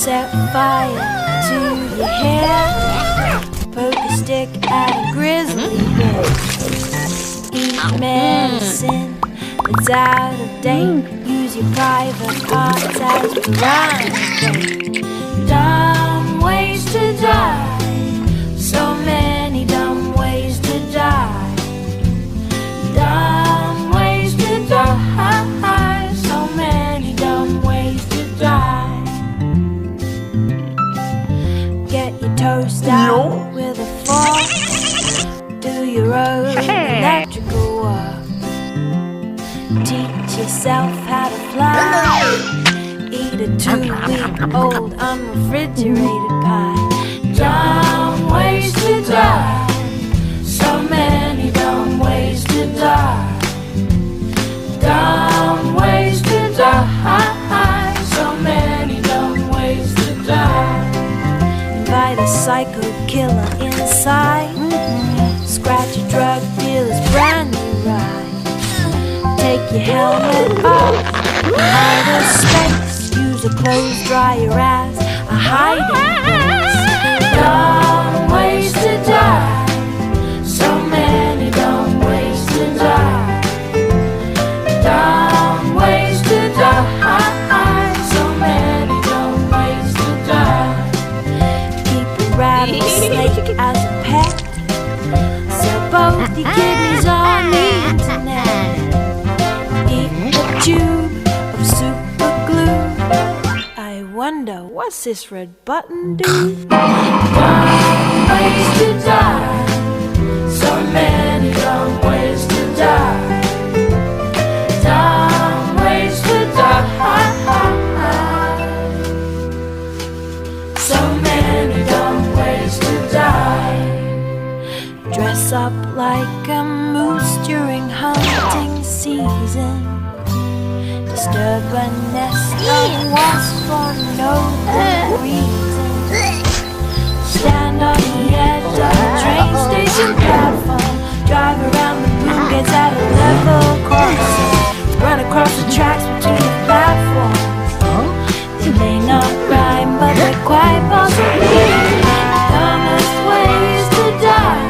Set fire to your hair, poke a stick at a grizzly bear. Eat medicine that's out of date, use your private parts as barometer. Dumb ways to die, so many dumb ways to die. Dumb ways to die, so many dumb ways to die. Get your toast out with a fork, do your own electrical work. Teach yourself how to fly, eat a 2-week-old unrefrigerated pie. Dumb ways to die, so many dumb ways to die. Dumb ways to die, so many dumb ways to die. Invite a psycho killer inside, scratch a drug dealer's brand new ride. Take your helmet off, outer space, use a clothes dryer as a hiding place. Dumb ways to die, so many dumb ways to die. Dumb ways to die, so many dumb ways to die. Keep a rattlesnake as a pet, sell both your kidneys on the internet. Eat a tube of super glue. I wonder, what's this red button do? Dumb ways to die, so many dumb ways to die. Dumb ways to die, so many dumb ways to die. Dress up like a moose during hunting season, disturb a nest of wasps for no good reason. Stand on the edge of a train station platform, drive around the boom gates at a level crossing, run across the tracks between the platforms. They may not rhyme, but they're quite possibly the dumbest ways to die.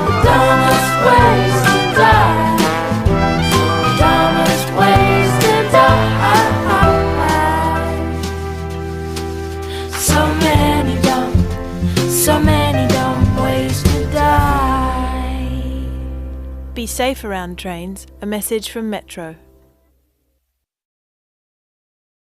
The dumbest ways to die. The dumbest ways to die. So many dumb ways to die. Be safe around trains. A message from Metro.